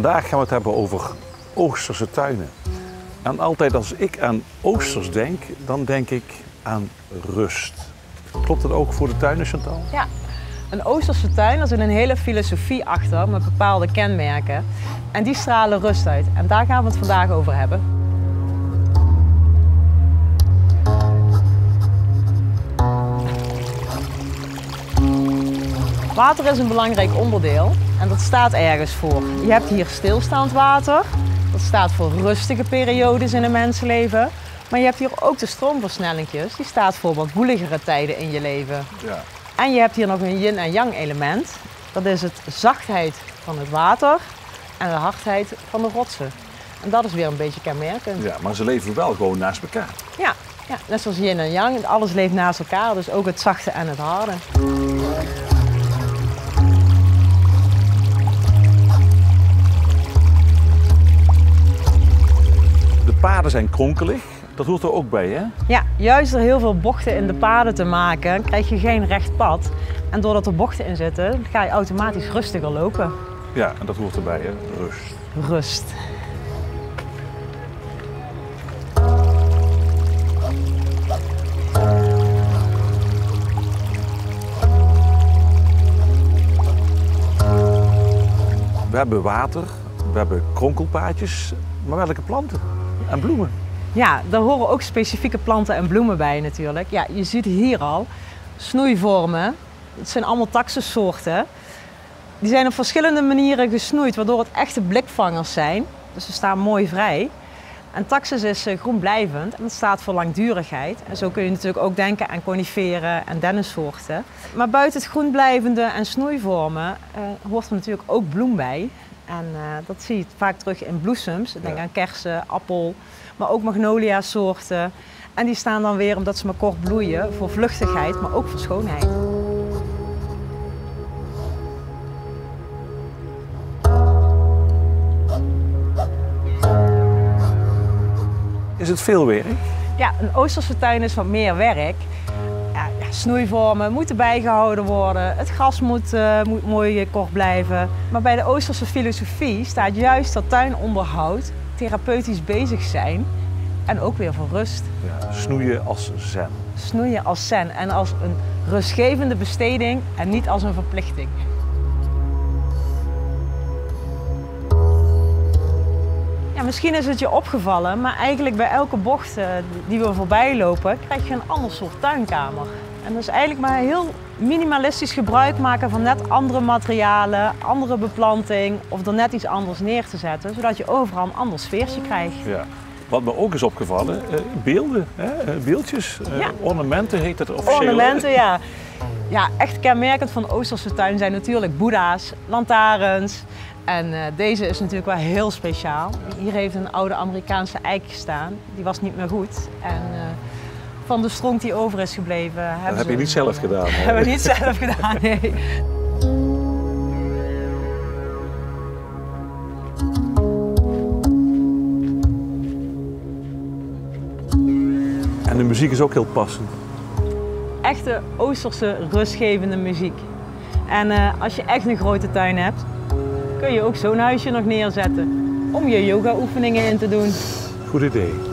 Vandaag gaan we het hebben over Oosterse tuinen. En altijd als ik aan Oosters denk, dan denk ik aan rust. Klopt dat ook voor de tuinen, Chantal? Ja, een Oosterse tuin, daar zit een hele filosofie achter met bepaalde kenmerken. En die stralen rust uit. En daar gaan we het vandaag over hebben. Water is een belangrijk onderdeel en dat staat ergens voor. Je hebt hier stilstaand water, dat staat voor rustige periodes in een mensenleven. Maar je hebt hier ook de stroomversnellingjes, die staat voor wat woeligere tijden in je leven. Ja. En je hebt hier nog een yin en yang element. Dat is het zachtheid van het water en de hardheid van de rotsen. En dat is weer een beetje kenmerkend. Ja, maar ze leven wel gewoon naast elkaar. Ja, net zoals yin en yang, alles leeft naast elkaar, dus ook het zachte en het harde. De paden zijn kronkelig, dat hoort er ook bij, hè? Ja, juist door heel veel bochten in de paden te maken, krijg je geen recht pad. En doordat er bochten in zitten, ga je automatisch rustiger lopen. Ja, en dat hoort erbij, hè? Rust. Rust. We hebben water, we hebben kronkelpaadjes, maar welke planten en bloemen? Ja, daar horen ook specifieke planten en bloemen bij natuurlijk. Ja, je ziet hier al snoeivormen. Het zijn allemaal taxussoorten. Die zijn op verschillende manieren gesnoeid, waardoor het echte blikvangers zijn. Dus ze staan mooi vrij. En taxus is groenblijvend en dat staat voor langdurigheid. En zo kun je natuurlijk ook denken aan coniferen en dennensoorten. Maar buiten het groenblijvende en snoeivormen hoort er natuurlijk ook bloem bij. En dat zie je vaak terug in bloesems. Denk aan kersen, appel, maar ook magnolia-soorten. En die staan dan weer, omdat ze maar kort bloeien, voor vluchtigheid, maar ook voor schoonheid. Is het veel werk? Ja, een Oosterse tuin is wat meer werk. Snoeivormen moeten bijgehouden worden, het gras moet mooi kort blijven. Maar bij de Oosterse filosofie staat juist dat tuinonderhoud, therapeutisch bezig zijn en ook weer voor rust. Ja, snoeien als zen. Snoeien als zen en als een rustgevende besteding en niet als een verplichting. Ja, misschien is het je opgevallen, maar eigenlijk bij elke bocht die we voorbij lopen, krijg je een ander soort tuinkamer. En dat is eigenlijk maar heel minimalistisch gebruik maken van net andere materialen, andere beplanting of er net iets anders neer te zetten, zodat je overal een ander sfeertje krijgt. Ja. Wat me ook is opgevallen, beelden, beeldjes, ornamenten heet het officieel. Ornamenten, ja. Ja, echt kenmerkend van de Oosterse tuin zijn natuurlijk boeddha's, lantaarns. En deze is natuurlijk wel heel speciaal. Hier heeft een oude Amerikaanse eik gestaan, die was niet meer goed. En van de stronk die over is gebleven... Dat heb je niet zelf gedaan. Hebben we niet zelf gedaan, nee. En de muziek is ook heel passend. Echte Oosterse rustgevende muziek. En als je echt een grote tuin hebt, kun je ook zo'n huisje nog neerzetten om je yoga-oefeningen in te doen. Goed idee.